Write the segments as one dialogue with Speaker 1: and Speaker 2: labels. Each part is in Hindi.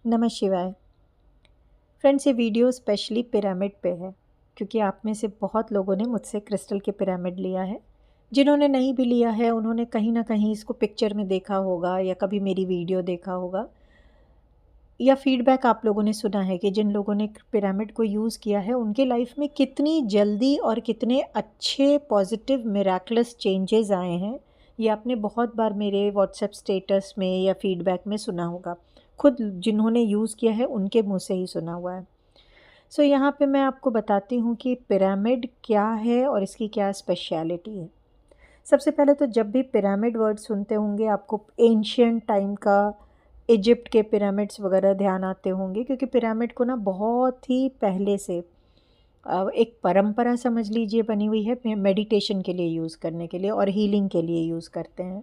Speaker 1: नमः शिवाय। फ्रेंड्स, ये वीडियो स्पेशली पिरामिड पे है क्योंकि आप में से बहुत लोगों ने मुझसे क्रिस्टल के पिरामिड लिया है। जिन्होंने नहीं भी लिया है उन्होंने कहीं ना कहीं इसको पिक्चर में देखा होगा या कभी मेरी वीडियो देखा होगा या फीडबैक आप लोगों ने सुना है कि जिन लोगों ने पिरामिड को यूज़ किया है उनके लाइफ में कितनी जल्दी और कितने अच्छे पॉजिटिव मिराकलस चेंजेस आए हैं। ये आपने बहुत बार मेरे व्हाट्सएप स्टेटस में या फीडबैक में सुना होगा। खुद जिन्होंने यूज़ किया है उनके मुंह से ही सुना हुआ है। सो यहाँ पे मैं आपको बताती हूँ कि पिरामिड क्या है और इसकी क्या स्पेशलिटी है। सबसे पहले तो जब भी पिरामिड वर्ड सुनते होंगे आपको एंशियंट टाइम का इजिप्ट के पिरामिड्स वगैरह ध्यान आते होंगे, क्योंकि पिरामिड को ना बहुत ही पहले से एक परंपरा समझ लीजिए बनी हुई है। मेडिटेशन के लिए यूज़ करने के लिए और हीलिंग के लिए यूज़ करते हैं।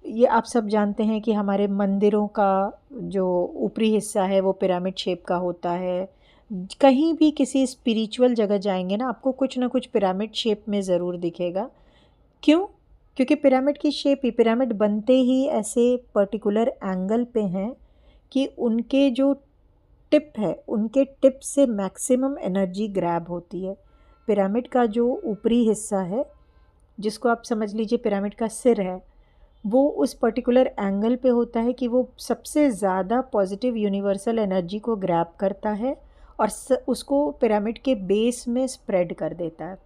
Speaker 1: ये आप सब जानते हैं कि हमारे मंदिरों का जो ऊपरी हिस्सा है वो पिरामिड शेप का होता है। कहीं भी किसी स्पिरिचुअल जगह जाएंगे ना आपको कुछ ना कुछ पिरामिड शेप में ज़रूर दिखेगा। क्यों? क्योंकि पिरामिड की शेप ही, पिरामिड बनते ही ऐसे पर्टिकुलर एंगल पे हैं कि उनके जो टिप है उनके टिप से मैक्सिमम एनर्जी ग्रैब होती है। पिरामिड का जो ऊपरी हिस्सा है, जिसको आप समझ लीजिए पिरामिड का सिर है, वो उस पर्टिकुलर एंगल पे होता है कि वो सबसे ज़्यादा पॉजिटिव यूनिवर्सल एनर्जी को ग्रैब करता है और उसको पिरामिड के बेस में स्प्रेड कर देता है।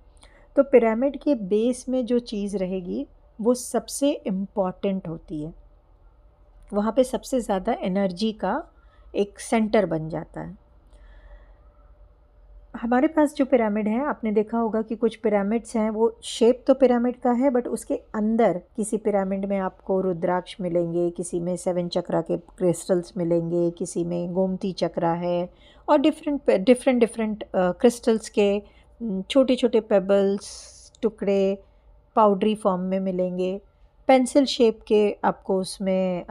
Speaker 1: तो पिरामिड के बेस में जो चीज़ रहेगी वो सबसे इम्पॉर्टेंट होती है। वहाँ पे सबसे ज़्यादा एनर्जी का एक सेंटर बन जाता है। हमारे पास जो पिरामिड है, आपने देखा होगा कि कुछ पिरामिड्स हैं वो शेप तो पिरामिड का है, बट उसके अंदर किसी पिरामिड में आपको रुद्राक्ष मिलेंगे, किसी में 7 चक्रा के क्रिस्टल्स मिलेंगे, किसी में गोमती चक्रा है और डिफरेंट क्रिस्टल्स के छोटे छोटे पेबल्स टुकड़े पाउडरी फॉर्म में मिलेंगे। पेंसिल शेप के आपको उसमें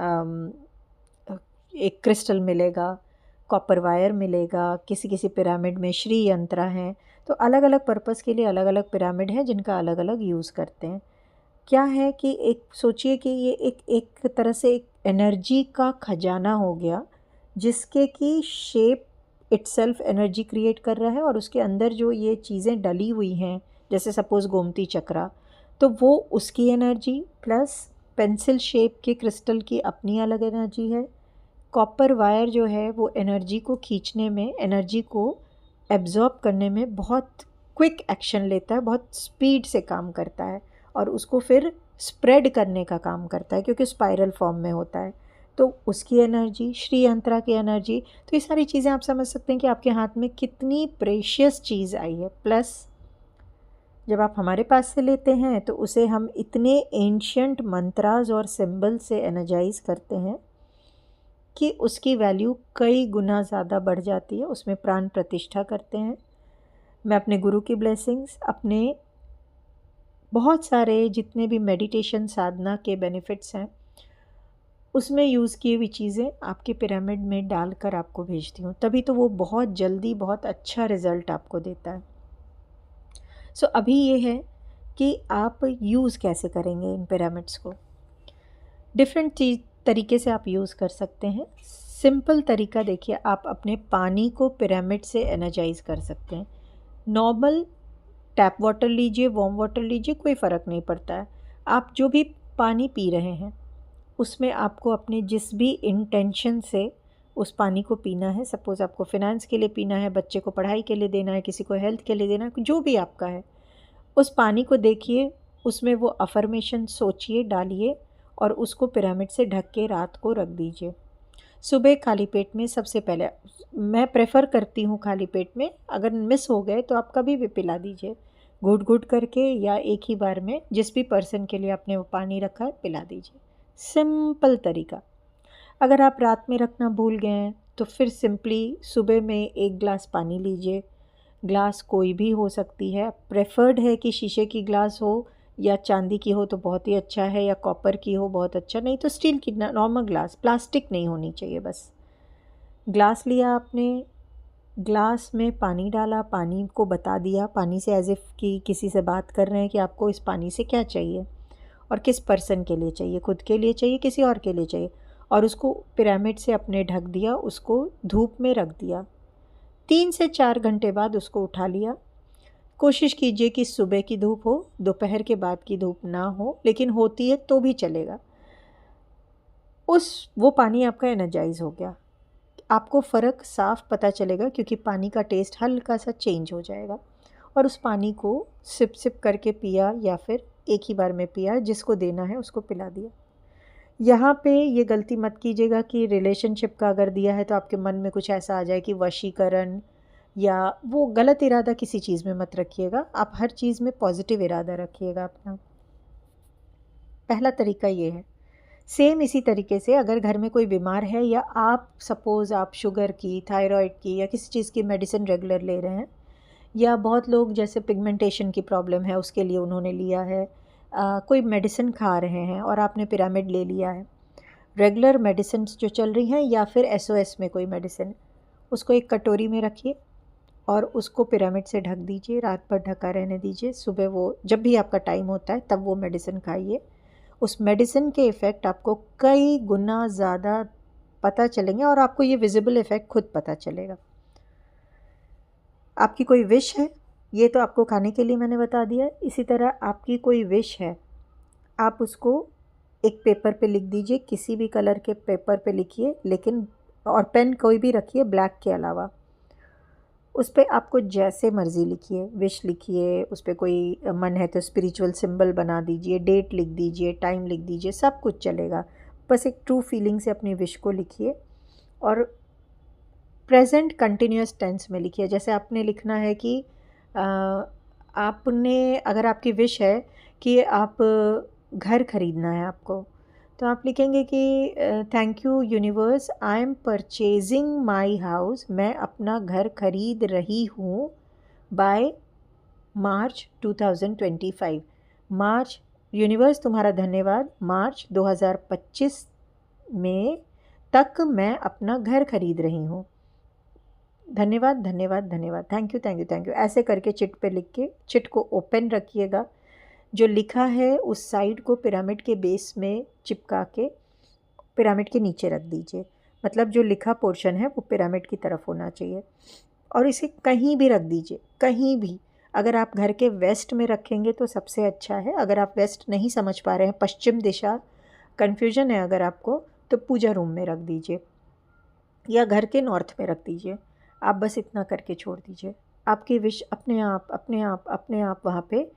Speaker 1: एक क्रिस्टल मिलेगा, कॉपर वायर मिलेगा, किसी किसी पिरामिड में श्री यंत्रा हैं। तो अलग अलग पर्पस के लिए अलग अलग पिरामिड हैं जिनका अलग अलग यूज़ करते हैं। क्या है कि एक सोचिए कि ये एक तरह से एक एनर्जी का खजाना हो गया, जिसके की शेप इटसेल्फ एनर्जी क्रिएट कर रहा है और उसके अंदर जो ये चीज़ें डली हुई हैं, जैसे सपोज़ गोमती चक्रा, तो वो उसकी एनर्जी प्लस पेंसिल शेप के क्रिस्टल की अपनी अलग एनर्जी है। कॉपर वायर जो है वो एनर्जी को खींचने में, एनर्जी को एब्जॉर्ब करने में बहुत क्विक एक्शन लेता है, बहुत स्पीड से काम करता है और उसको फिर स्प्रेड करने का काम करता है क्योंकि स्पाइरल फॉर्म में होता है। तो उसकी एनर्जी, श्री यंत्रा की एनर्जी, तो ये सारी चीज़ें आप समझ सकते हैं कि आपके हाथ में कितनी प्रेशियस चीज़ आई है। प्लस जब आप हमारे पास से लेते हैं तो उसे हम इतने एंशियंट मंत्राज और सिंबल से एनर्जाइज करते हैं कि उसकी वैल्यू कई गुना ज़्यादा बढ़ जाती है। उसमें प्राण प्रतिष्ठा करते हैं। मैं अपने गुरु की ब्लेसिंग्स, अपने बहुत सारे जितने भी मेडिटेशन साधना के बेनिफिट्स हैं उसमें यूज़ की हुई चीज़ें आपके पिरामिड में डालकर आपको भेजती हूँ, तभी तो वो बहुत जल्दी बहुत अच्छा रिज़ल्ट आपको देता है। सो अभी ये है कि आप यूज़ कैसे करेंगे इन पिरामिड्स को। डिफरेंट चीज़ तरीके से आप यूज़ कर सकते हैं। सिंपल तरीका देखिए, आप अपने पानी को पिरामिड से एनर्जाइज कर सकते हैं। नॉर्मल टैप वाटर लीजिए, वार्म वाटर लीजिए, कोई फ़र्क नहीं पड़ता है। आप जो भी पानी पी रहे हैं उसमें आपको अपने जिस भी इंटेंशन से उस पानी को पीना है, सपोज़ आपको फिनेंस के लिए पीना है, बच्चे को पढ़ाई के लिए देना है, किसी को हेल्थ के लिए देना है, जो भी आपका है, उस पानी को देखिए, उसमें वो अफर्मेशन सोचिए, डालिए और उसको पिरामिड से ढक के रात को रख दीजिए। सुबह खाली पेट में, सबसे पहले मैं प्रेफर करती हूँ खाली पेट में, अगर मिस हो गए तो आप कभी भी पिला दीजिए, घुट घुट करके या एक ही बार में, जिस भी पर्सन के लिए आपने वो पानी रखा है पिला दीजिए। सिंपल तरीका। अगर आप रात में रखना भूल गए हैं तो फिर सिंपली सुबह में 1 ग्लास पानी लीजिए। ग्लास कोई भी हो सकती है, प्रेफर्ड है कि शीशे की ग्लास हो या चांदी की हो तो बहुत ही अच्छा है, या कॉपर की हो बहुत अच्छा, नहीं तो स्टील की नॉर्मल ग्लास, प्लास्टिक नहीं होनी चाहिए। बस ग्लास लिया आपने, ग्लास में पानी डाला, पानी को बता दिया, पानी से एज इफ़ कि किसी से बात कर रहे हैं कि आपको इस पानी से क्या चाहिए और किस पर्सन के लिए चाहिए, खुद के लिए चाहिए, किसी और के लिए चाहिए, और उसको पिरामिड से अपने ढक दिया, उसको धूप में रख दिया। 3 से 4 घंटे बाद उसको उठा लिया। कोशिश कीजिए कि सुबह की धूप हो, दोपहर के बाद की धूप ना हो, लेकिन होती है तो भी चलेगा। वो पानी आपका एनर्जाइज हो गया। आपको फ़र्क साफ पता चलेगा क्योंकि पानी का टेस्ट हल्का सा चेंज हो जाएगा। और उस पानी को सिप सिप करके पिया या फिर एक ही बार में पिया, जिसको देना है उसको पिला दिया। यहाँ पे ये गलती मत कीजिएगा कि रिलेशनशिप का अगर दिया है तो आपके मन में कुछ ऐसा आ जाए कि वशीकरण, या वो गलत इरादा किसी चीज़ में मत रखिएगा। आप हर चीज़ में पॉजिटिव इरादा रखिएगा अपना। पहला तरीका ये है। सेम इसी तरीके से अगर घर में कोई बीमार है, या आप सपोज़ आप शुगर की, थायराइड की या किसी चीज़ की मेडिसिन रेगुलर ले रहे हैं, या बहुत लोग जैसे पिगमेंटेशन की प्रॉब्लम है उसके लिए उन्होंने लिया है, कोई मेडिसिन खा रहे हैं और आपने पिरामिड ले लिया है, रेगुलर मेडिसिन जो चल रही हैं या फिर एसओएस में कोई मेडिसिन, उसको एक कटोरी में रखिए और उसको पिरामिड से ढक दीजिए। रात भर ढका रहने दीजिए। सुबह वो जब भी आपका टाइम होता है तब वो मेडिसिन खाइए। उस मेडिसिन के इफ़ेक्ट आपको कई गुना ज़्यादा पता चलेंगे और आपको ये विजिबल इफ़ेक्ट खुद पता चलेगा। आपकी कोई विश है, ये तो आपको खाने के लिए मैंने बता दिया। इसी तरह आपकी कोई विश है, आप उसको एक पेपर पे लिख दीजिए, किसी भी कलर के पेपर पे लिखिए, लेकिन और पेन कोई भी रखिए ब्लैक के अलावा। उस पे आपको जैसे मर्ज़ी लिखिए, विश लिखिए, उस पे कोई मन है तो स्पिरिचुअल सिंबल बना दीजिए, डेट लिख दीजिए, टाइम लिख दीजिए, सब कुछ चलेगा। बस एक ट्रू फीलिंग से अपनी विश को लिखिए और प्रेजेंट कंटिन्यूअस टेंस में लिखिए। जैसे आपने लिखना है कि आपने, अगर आपकी विश है कि आप घर ख़रीदना है आपको, तो आप लिखेंगे कि thank you universe, I am purchasing my house, मैं अपना घर खरीद रही हूँ बाय मार्च 2025। मार्च, यूनिवर्स तुम्हारा धन्यवाद, मार्च 2025 में तक मैं अपना घर खरीद रही हूँ। धन्यवाद धन्यवाद धन्यवाद, thank you thank you thank you, ऐसे करके चिट पे लिख के चिट को ओपन रखिएगा। जो लिखा है उस साइड को पिरामिड के बेस में चिपका के पिरामिड के नीचे रख दीजिए। मतलब जो लिखा पोर्शन है वो पिरामिड की तरफ होना चाहिए। और इसे कहीं भी रख दीजिए, कहीं भी। अगर आप घर के वेस्ट में रखेंगे तो सबसे अच्छा है। अगर आप वेस्ट नहीं समझ पा रहे हैं, पश्चिम दिशा कन्फ्यूजन है अगर आपको, तो पूजा रूम में रख दीजिए या घर के नॉर्थ में रख दीजिए। आप बस इतना करके छोड़ दीजिए, आपकी विश अपने आप अपने आप अपने आप वहाँ पे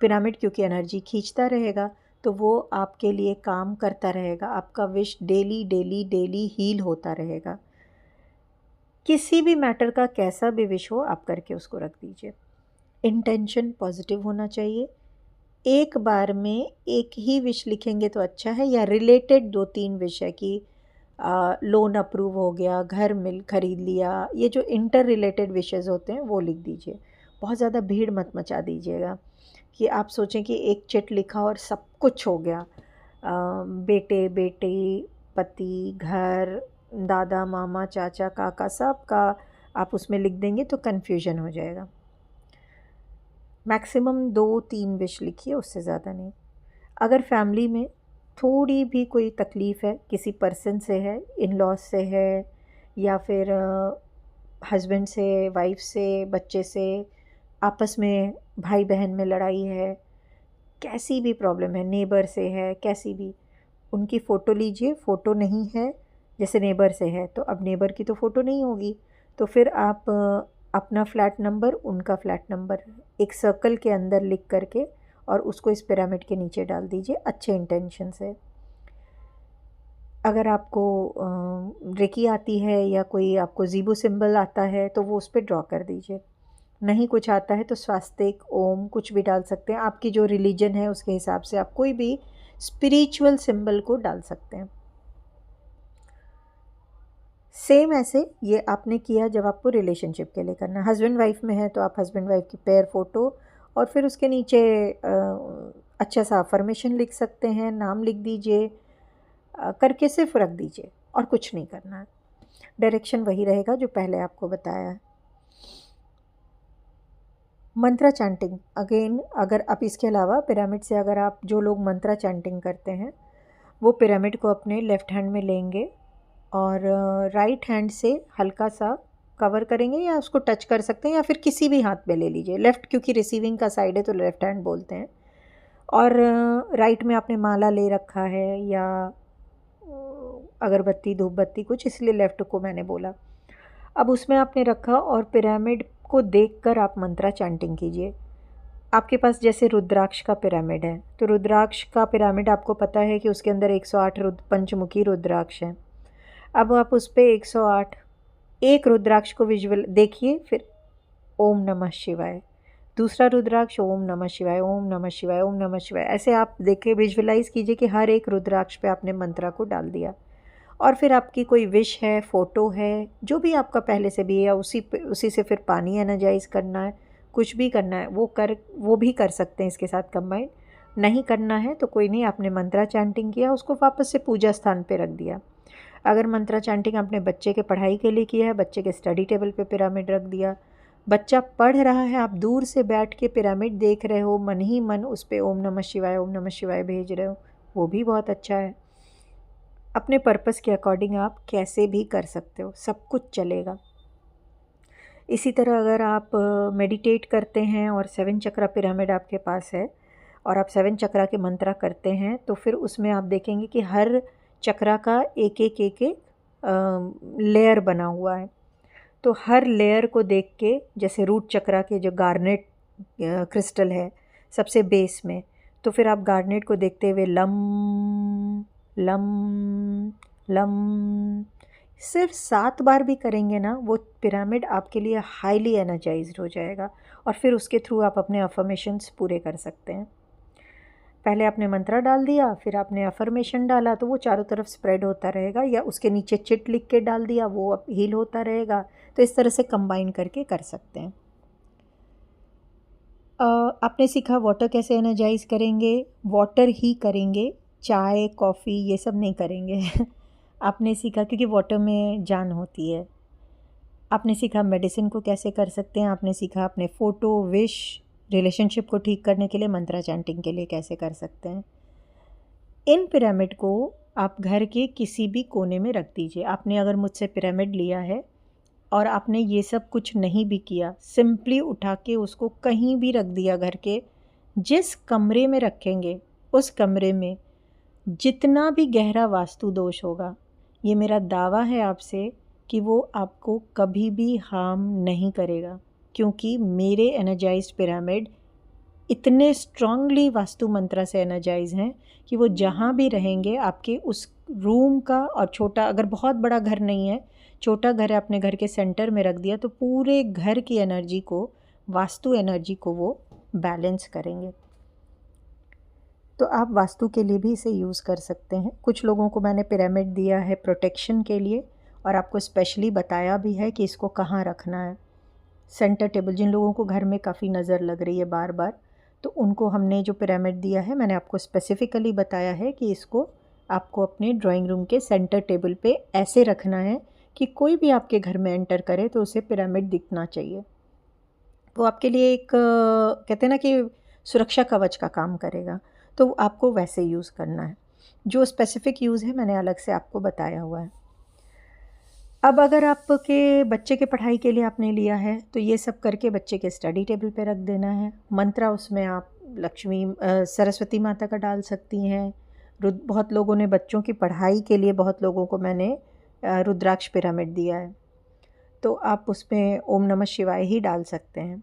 Speaker 1: पिरामिड क्योंकि एनर्जी खींचता रहेगा तो वो आपके लिए काम करता रहेगा। आपका wish daily daily daily heal होता रहेगा। किसी भी मैटर का कैसा भी विश हो, आप करके उसको रख दीजिए। इंटेंशन पॉजिटिव होना चाहिए। एक बार में एक ही विश लिखेंगे तो अच्छा है, या रिलेटेड 2-3 विश है कि लोन अप्रूव हो गया, घर मिल खरीद लिया, ये जो इंटर रिलेटेड विशेज़ होते हैं वो लिख दीजिए। बहुत ज़्यादा भीड़ मत मचा दीजिएगा कि आप सोचें कि एक चिट लिखा और सब कुछ हो गया। बेटे बेटी, पति, घर, दादा मामा चाचा काका, सब का आप उसमें लिख देंगे तो कन्फ्यूजन हो जाएगा। मैक्सिमम 2-3 विश लिखिए, उससे ज़्यादा नहीं। अगर फैमिली में थोड़ी भी कोई तकलीफ़ है, किसी पर्सन से है, इन लॉज से है, या फिर हस्बैंड से, वाइफ से, बच्चे से, आपस में भाई बहन में लड़ाई है, कैसी भी प्रॉब्लम है, नेबर से है, कैसी भी, उनकी फ़ोटो लीजिए। फ़ोटो नहीं है, जैसे नेबर से है तो अब नेबर की तो फ़ोटो नहीं होगी, तो फिर आप अपना फ्लैट नंबर, उनका फ्लैट नंबर एक सर्कल के अंदर लिख करके और उसको इस पिरामिड के नीचे डाल दीजिए अच्छे इंटेंशन से। अगर आपको रेकी आती है या कोई आपको ज़ीबो सिंबल आता है तो वो उस पर ड्रॉ कर दीजिए। नहीं कुछ आता है तो स्वास्तिक, ओम कुछ भी डाल सकते हैं। आपकी जो रिलीजन है उसके हिसाब से आप कोई भी स्पिरिचुअल सिंबल को डाल सकते हैं। सेम ऐसे ये आपने किया जब आपको रिलेशनशिप के लिए करना। हस्बैंड वाइफ में है तो आप हस्बैंड वाइफ की पेयर फ़ोटो और फिर उसके नीचे अच्छा सा अफर्मेशन लिख सकते हैं, नाम लिख दीजिए, करके सिर्फ रख दीजिए और कुछ नहीं करना है। डायरेक्शन वही रहेगा जो पहले आपको बताया है। मंत्रा चैंटिंग अगेन, अगर आप इसके अलावा पिरामिड से अगर आप जो लोग मंत्रा चैंटिंग करते हैं वो पिरामिड को अपने लेफ़्ट हैंड में लेंगे और राइट हैंड से हल्का सा कवर करेंगे, या उसको टच कर सकते हैं, या फिर किसी भी हाथ में ले लीजिए। लेफ़्ट क्योंकि रिसीविंग का साइड है तो लेफ़्ट हैंड बोलते हैं। और राइट में आपने माला ले रखा है या अगरबत्ती धूप बत्ती कुछ, इसलिए लेफ़्ट को मैंने बोला। अब उसमें आपने रखा और पिरामिड को देखकर आप मंत्रा चैंटिंग कीजिए। आपके पास जैसे रुद्राक्ष का पिरामिड है, तो रुद्राक्ष का पिरामिड आपको पता है कि उसके अंदर 108 पंचमुखी रुद्राक्ष हैं। अब आप उस पर 108 एक रुद्राक्ष को विजुअल देखिए, फिर ओम नमः शिवाय, दूसरा रुद्राक्ष ओम नमः शिवाय, ओम नमः शिवाय, ओम नमः शिवाय, ऐसे आप देखिए, विजुअलाइज़ कीजिए कि हर एक रुद्राक्ष पे आपने मंत्रा को डाल दिया। और फिर आपकी कोई विश है, फ़ोटो है, जो भी आपका पहले से भी है, या उसी से फिर पानी एनर्जाइज़ करना है, कुछ भी करना है वो भी कर सकते हैं इसके साथ कंबाइन। नहीं करना है तो कोई नहीं, आपने मंत्रा चैंटिंग किया, उसको वापस से पूजा स्थान पे रख दिया। अगर मंत्रा चैंटिंग आपने बच्चे के पढ़ाई के लिए किया है, बच्चे के स्टडी टेबल पे पिरामिड रख दिया, बच्चा पढ़ रहा है, आप दूर से बैठ के पिरामिड देख रहे हो, मन ही मन उस पर ओम नमः शिवाय भेज रहे हो, वो भी बहुत अच्छा है। अपने पर्पस के अकॉर्डिंग आप कैसे भी कर सकते हो, सब कुछ चलेगा। इसी तरह अगर आप मेडिटेट करते हैं और 7 चक्रा पिरामिड आपके पास है और आप 7 चक्रा के मंत्रा करते हैं, तो फिर उसमें आप देखेंगे कि हर चक्रा का एक लेयर बना हुआ है। तो हर लेयर को देख के, जैसे रूट चक्रा के जो गार्नेट क्रिस्टल है सबसे बेस में, तो फिर आप गार्नेट को देखते हुए लम लम लम सिर्फ 7 बार भी करेंगे ना, वो पिरामिड आपके लिए हाईली एनर्जाइज्ड हो जाएगा और फिर उसके थ्रू आप अपने अफर्मेशंस पूरे कर सकते हैं। पहले आपने मंत्रा डाल दिया, फिर आपने अफर्मेशन डाला, तो वो चारों तरफ स्प्रेड होता रहेगा, या उसके नीचे चिट लिख के डाल दिया, वो अब हील होता रहेगा। तो इस तरह से कंबाइन करके कर सकते हैं। आपने सीखा वाटर कैसे एनर्जाइज करेंगे, वाटर ही करेंगे, चाय कॉफ़ी ये सब नहीं करेंगे। आपने सीखा क्योंकि वाटर में जान होती है। आपने सीखा मेडिसिन को कैसे कर सकते हैं, आपने सीखा अपने फ़ोटो विश रिलेशनशिप को ठीक करने के लिए मंत्रा चैंटिंग के लिए कैसे कर सकते हैं। इन पिरामिड को आप घर के किसी भी कोने में रख दीजिए। आपने अगर मुझसे पिरामिड लिया है और आपने ये सब कुछ नहीं भी किया, सिंपली उठा के उसको कहीं भी रख दिया, घर के जिस कमरे में रखेंगे उस कमरे में जितना भी गहरा वास्तु दोष होगा, ये मेरा दावा है आपसे कि वो आपको कभी भी हार्म नहीं करेगा, क्योंकि मेरे एनर्जाइज्ड पिरामिड इतने स्ट्रांगली वास्तु मंत्रा से एनर्जाइज हैं कि वो जहाँ भी रहेंगे आपके उस रूम का, और छोटा अगर बहुत बड़ा घर नहीं है, छोटा घर है, अपने घर के सेंटर में रख दिया, तो पूरे घर की एनर्जी को, वास्तु एनर्जी को वो बैलेंस करेंगे। तो आप वास्तु के लिए भी इसे यूज़ कर सकते हैं। कुछ लोगों को मैंने पिरामिड दिया है प्रोटेक्शन के लिए, और आपको स्पेशली बताया भी है कि इसको कहाँ रखना है। सेंटर टेबल, जिन लोगों को घर में काफ़ी नज़र लग रही है बार बार, तो उनको हमने जो पिरामिड दिया है, मैंने आपको स्पेसिफ़िकली बताया है कि इसको आपको अपने ड्राइंग रूम के सेंटर टेबल पे ऐसे रखना है कि कोई भी आपके घर में एंटर करे तो उसे पिरामिड दिखना चाहिए। वो आपके लिए एक कहते हैं ना कि सुरक्षा कवच का काम करेगा, तो आपको वैसे यूज़ करना है। जो स्पेसिफ़िक यूज़ है मैंने अलग से आपको बताया हुआ है। अब अगर आपके बच्चे के पढ़ाई के लिए आपने लिया है, तो ये सब करके बच्चे के स्टडी टेबल पे रख देना है। मंत्रा उसमें आप लक्ष्मी सरस्वती माता का डाल सकती हैं। बहुत लोगों ने बच्चों की पढ़ाई के लिए, बहुत लोगों को मैंने रुद्राक्ष पिरामिड दिया है, तो आप उसमें ओम नमः शिवाय ही डाल सकते हैं।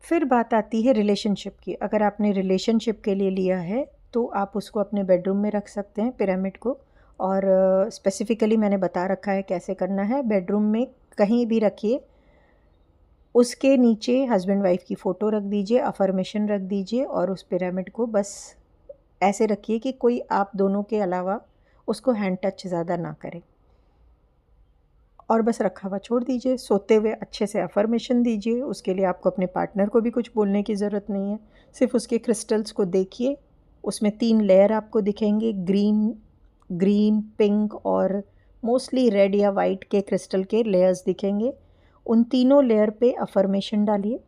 Speaker 1: फिर बात आती है रिलेशनशिप की। अगर आपने रिलेशनशिप के लिए लिया है तो आप उसको अपने बेडरूम में रख सकते हैं पिरामिड को, और स्पेसिफ़िकली मैंने बता रखा है कैसे करना है। बेडरूम में कहीं भी रखिए, उसके नीचे हस्बैंड वाइफ की फ़ोटो रख दीजिए, अफर्मेशन रख दीजिए, और उस पिरामिड को बस ऐसे रखिए कि कोई आप दोनों के अलावा उसको हैंड टच ज़्यादा ना करे, और बस रखा हुआ छोड़ दीजिए। सोते हुए अच्छे से अफर्मेशन दीजिए। उसके लिए आपको अपने पार्टनर को भी कुछ बोलने की ज़रूरत नहीं है, सिर्फ उसके क्रिस्टल्स को देखिए। उसमें 3 लेयर आपको दिखेंगे, ग्रीन, पिंक और मोस्टली रेड या वाइट के क्रिस्टल के लेयर्स दिखेंगे। उन तीनों लेयर पे अफर्मेशन डालिए,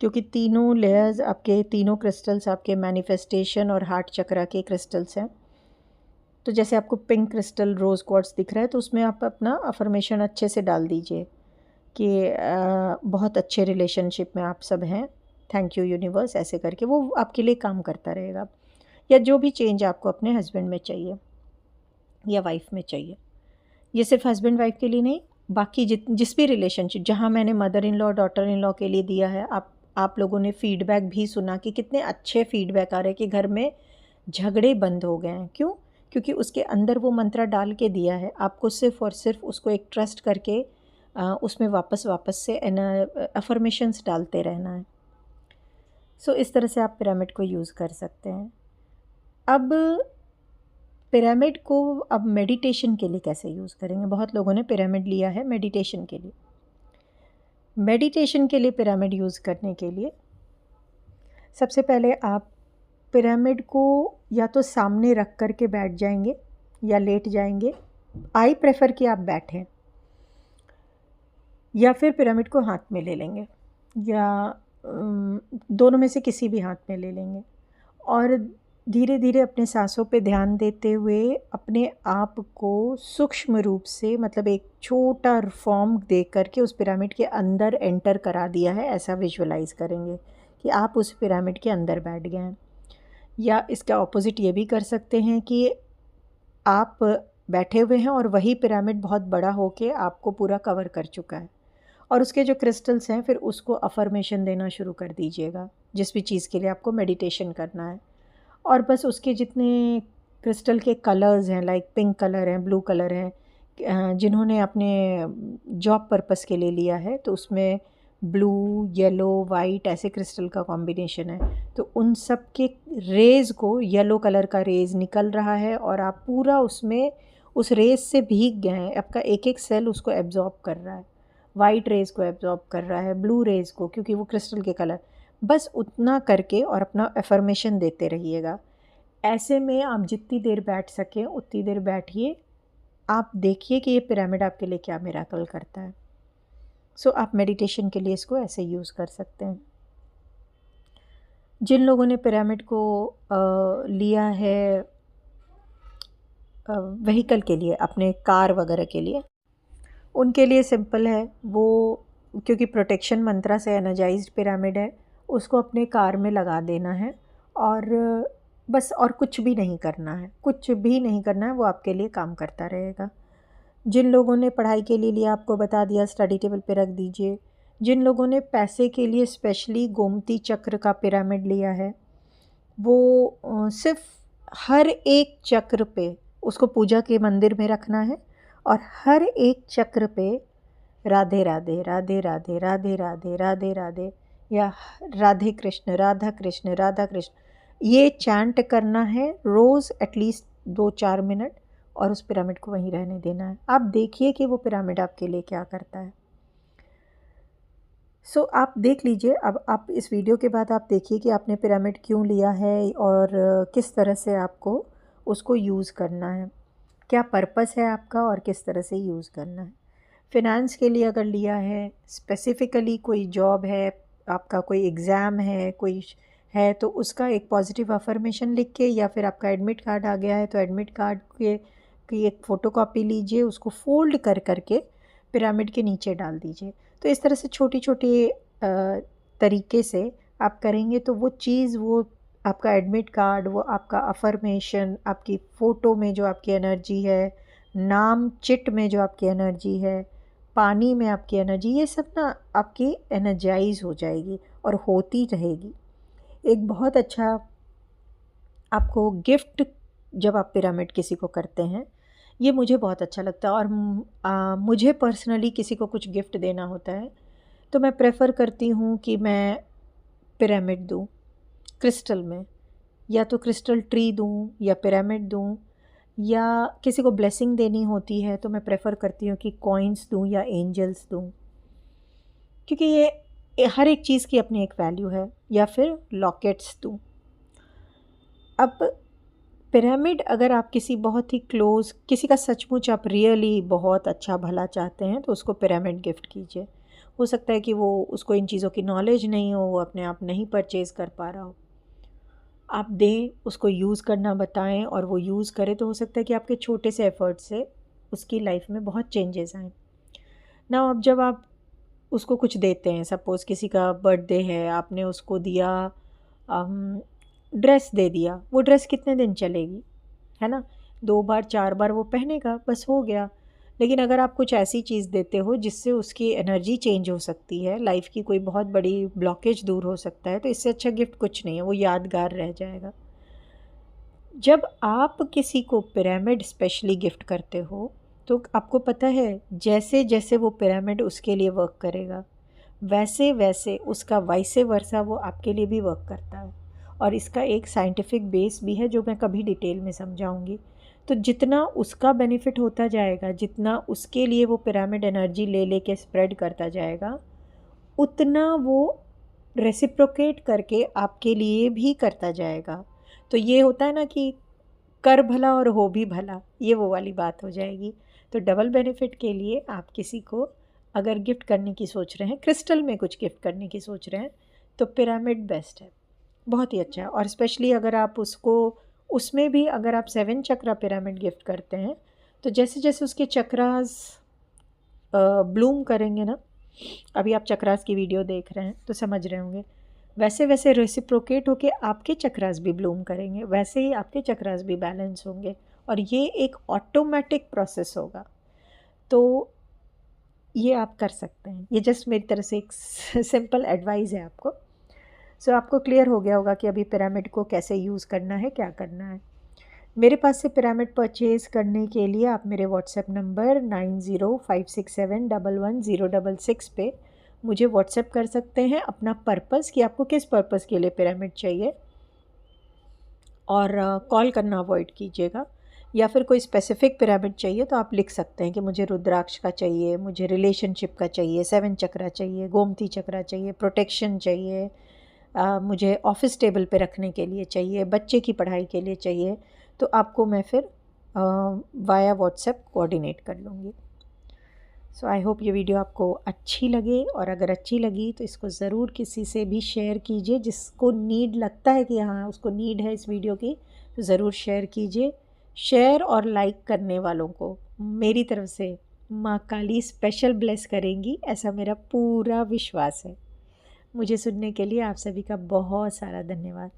Speaker 1: क्योंकि तीनों लेयर्स आपके, तीनों क्रिस्टल्स आपके मैनिफेस्टेशन और हार्ट चक्रा के क्रिस्टल्स हैं। तो जैसे आपको पिंक क्रिस्टल रोज़ क्वार्ट्स दिख रहा है, तो उसमें आप अपना अफर्मेशन अच्छे से डाल दीजिए कि बहुत अच्छे रिलेशनशिप में आप सब हैं, थैंक यू यूनिवर्स, ऐसे करके वो आपके लिए काम करता रहेगा। या जो भी चेंज आपको अपने हस्बैंड में चाहिए या वाइफ में चाहिए, ये सिर्फ हस्बैंड वाइफ के लिए नहीं, बाकी जिस भी रिलेशनशिप, जहाँ मैंने mother in law daughter in law के लिए दिया है, आप लोगों ने फीडबैक भी सुना कि कितने अच्छे फीडबैक आ रहे हैं कि घर में झगड़े बंद हो गए हैं। क्यों? क्योंकि उसके अंदर वो मंत्र डाल के दिया है, आपको सिर्फ और सिर्फ उसको एक ट्रस्ट करके उसमें वापस से अफर्मेशंस डालते रहना है। सो इस तरह से आप पिरामिड को यूज़ कर सकते हैं। अब पिरामिड को अब मेडिटेशन के लिए कैसे यूज़ करेंगे? बहुत लोगों ने पिरामिड लिया है मेडिटेशन के लिए। मेडिटेशन के लिए पिरामिड यूज़ करने के लिए सबसे पहले आप पिरामिड को या तो सामने रख कर के बैठ जाएंगे या लेट जाएंगे। आई प्रेफर कि आप बैठें, या फिर पिरामिड को हाथ में ले लेंगे, या दोनों में से किसी भी हाथ में ले लेंगे, और धीरे धीरे अपने सांसों पे ध्यान देते हुए अपने आप को सूक्ष्म रूप से, मतलब एक छोटा फॉर्म दे करके उस पिरामिड के अंदर एंटर करा दिया है, ऐसा विजुअलाइज करेंगे कि आप उस पिरामिड के अंदर बैठ गए हैं। या इसका ऑपोजिट ये भी कर सकते हैं कि आप बैठे हुए हैं और वही पिरामिड बहुत बड़ा होके आपको पूरा कवर कर चुका है, और उसके जो क्रिस्टल्स हैं फिर उसको अफर्मेशन देना शुरू कर दीजिएगा जिस भी चीज़ के लिए आपको मेडिटेशन करना है। और बस उसके जितने क्रिस्टल के कलर्स हैं, लाइक पिंक कलर हैं, ब्लू कलर हैं, जिन्होंने अपने जॉब पर्पस के लिए लिया है, तो उसमें ब्लू, येलो, वाइट ऐसे क्रिस्टल का कॉम्बिनेशन है, तो उन सब के रेज़ को, येलो कलर का रेज़ निकल रहा है और आप पूरा उसमें उस रेज़ से भीग गए हैं। आपका एक एक सेल उसको एब्जॉर्ब कर रहा है, वाइट रेज़ को एब्जॉर्ब कर रहा है, ब्लू रेज़ को, क्योंकि वो क्रिस्टल के कलर। बस उतना करके और अपना एफर्मेशन देते रहिएगा। ऐसे में आप जितनी देर बैठ सकें उतनी देर बैठिए। आप देखिए कि ये पिरामिड आपके लिए क्या मिरेकल करता है। सो आप मेडिटेशन के लिए इसको ऐसे यूज़ कर सकते हैं। जिन लोगों ने पिरामिड को लिया है व्हीकल के लिए, अपने कार वगैरह के लिए, उनके लिए सिंपल है। वो क्योंकि प्रोटेक्शन मंत्रा से एनर्जाइज्ड पिरामिड है, उसको अपने कार में लगा देना है, और बस और कुछ भी नहीं करना है, कुछ भी नहीं करना है, वो आपके लिए काम करता रहेगा। जिन लोगों ने पढ़ाई के लिए लिया, आपको बता दिया, स्टडी टेबल पे रख दीजिए। जिन लोगों ने पैसे के लिए स्पेशली गोमती चक्र का पिरामिड लिया है, वो सिर्फ हर एक चक्र पे उसको पूजा के मंदिर में रखना है, और हर एक चक्र पे राधे राधे राधे राधे राधे राधे राधे राधे या राधे कृष्ण राधा कृष्ण राधा कृष्ण, ये चैंट करना है रोज़ एटलीस्ट 2-4 मिनट, और उस पिरामिड को वहीं रहने देना है। आप देखिए कि वो पिरामिड आपके लिए क्या करता है। सो आप देख लीजिए। अब आप इस वीडियो के बाद आप देखिए कि आपने पिरामिड क्यों लिया है और किस तरह से आपको उसको यूज़ करना है, क्या पर्पस है आपका और किस तरह से यूज़ करना है। फिनेंस के लिए अगर लिया है, स्पेसिफ़िकली कोई जॉब है, आपका कोई एग्ज़ाम है, कोई है, तो उसका एक पॉजिटिव अफर्मेशन लिख के, या फिर आपका एडमिट कार्ड आ गया है तो एडमिट कार्ड की एक फ़ोटोकॉपी लीजिए, उसको फ़ोल्ड कर करके पिरामिड के नीचे डाल दीजिए। तो इस तरह से छोटी छोटी तरीके से आप करेंगे तो वो चीज़, वो आपका एडमिट कार्ड, वो आपका अफर्मेशन, आपकी फ़ोटो में जो आपकी एनर्जी है, नाम चिट में जो आपकी एनर्जी है, पानी में आपकी एनर्जी, ये सब ना आपकी एनर्जाइज हो जाएगी और होती रहेगी। एक बहुत अच्छा आपको गिफ्ट जब आप पिरामिड किसी को करते हैं, ये मुझे बहुत अच्छा लगता है। और मुझे पर्सनली किसी को कुछ गिफ्ट देना होता है तो मैं प्रेफर करती हूँ कि मैं पिरामिड दूँ क्रिस्टल में, या तो क्रिस्टल ट्री दूँ या पिरामिड दूँ, या किसी को ब्लेसिंग देनी होती है तो मैं प्रेफर करती हूँ कि कॉइन्स दूँ या एंजल्स दूँ, क्योंकि ये हर एक चीज़ की अपनी एक वैल्यू है, या फिर लॉकेट्स दूँ। अब पिरामिड अगर आप किसी बहुत ही क्लोज़, किसी का सचमुच आप रियली बहुत अच्छा भला चाहते हैं तो उसको पिरामिड गिफ्ट कीजिए। हो सकता है कि वो उसको इन चीज़ों की नॉलेज नहीं हो, वो अपने आप नहीं परचेज़ कर पा रहा हो। आप दें, उसको यूज़ करना बताएं और वो यूज़ करे, तो हो सकता है कि आपके छोटे से एफ़र्ट से उसकी लाइफ में बहुत चेंजेस आएँ। ना अब जब आप उसको कुछ देते हैं, सपोज़ किसी का बर्थडे है, आपने उसको दिया ड्रेस दे दिया, वो ड्रेस कितने दिन चलेगी, है ना? 2 बार 4 बार वो पहनेगा, बस हो गया। लेकिन अगर आप कुछ ऐसी चीज़ देते हो जिससे उसकी एनर्जी चेंज हो सकती है, लाइफ़ की कोई बहुत बड़ी ब्लॉकेज दूर हो सकता है, तो इससे अच्छा गिफ्ट कुछ नहीं है, वो यादगार रह जाएगा। जब आप किसी को पिरामिड स्पेशली गिफ्ट करते हो, तो आपको पता है जैसे-जैसे वो पिरामिड उसके लिए वर्क करेगा, वैसे-वैसे उसका वाइसे वर्सा वो आपके लिए भी वर्क करता है। और इसका एक साइंटिफिक बेस भी है जो मैं कभी डिटेल में समझाऊँगी। तो जितना उसका बेनिफिट होता जाएगा, जितना उसके लिए वो पिरामिड एनर्जी ले के स्प्रेड करता जाएगा, उतना वो रेसिप्रोकेट करके आपके लिए भी करता जाएगा। तो ये होता है ना कि कर भला और हो भी भला, ये वो वाली बात हो जाएगी। तो डबल बेनिफिट के लिए आप किसी को अगर गिफ्ट करने की सोच रहे हैं, क्रिस्टल में कुछ गिफ्ट करने की सोच रहे हैं, तो पिरामिड बेस्ट है, बहुत ही अच्छा है। और स्पेशली अगर आप उसको उसमें भी अगर आप 7 चक्रा पिरामिड गिफ्ट करते हैं, तो जैसे-जैसे उसके चक्रास ब्लूम करेंगे ना, अभी आप चक्रास की वीडियो देख रहे हैं तो समझ रहे होंगे, वैसे वैसे रेसिप्रोकेट होके आपके चक्रास भी ब्लूम करेंगे, वैसे ही आपके चक्रास भी बैलेंस होंगे, और ये एक ऑटोमेटिक प्रोसेस होगा। तो ये आप कर सकते हैं, ये जस्ट मेरी तरफ से एक सिंपल एडवाइस है आपको। सो आपको क्लियर हो गया होगा कि अभी पिरामिड को कैसे यूज़ करना है, क्या करना है। मेरे पास से पिरामिड परचेज़ करने के लिए आप मेरे व्हाट्सएप नंबर 9056711066 पे मुझे व्हाट्सएप कर सकते हैं अपना पर्पस, कि आपको किस पर्पस के लिए पिरामिड चाहिए, और कॉल करना अवॉइड कीजिएगा। या फिर कोई स्पेसिफिक पिरामिड चाहिए तो आप लिख सकते हैं कि मुझे रुद्राक्ष का चाहिए, मुझे रिलेशनशिप का चाहिए, 7 चक्रा चाहिए, गोमती चक्रा चाहिए, प्रोटेक्शन चाहिए, मुझे ऑफिस टेबल पे रखने के लिए चाहिए, बच्चे की पढ़ाई के लिए चाहिए, तो आपको मैं फिर वाया व्हाट्सएप कोऑर्डिनेट कर लूँगी। सो आई होप ये वीडियो आपको अच्छी लगे, और अगर अच्छी लगी तो इसको ज़रूर किसी से भी शेयर कीजिए जिसको नीड लगता है कि हाँ उसको नीड है इस वीडियो की, तो ज़रूर शेयर कीजिए। शेयर और लाइक करने वालों को मेरी तरफ से माँ काली स्पेशल ब्लेस करेंगी, ऐसा मेरा पूरा विश्वास है। मुझे सुनने के लिए आप सभी का बहुत सारा धन्यवाद।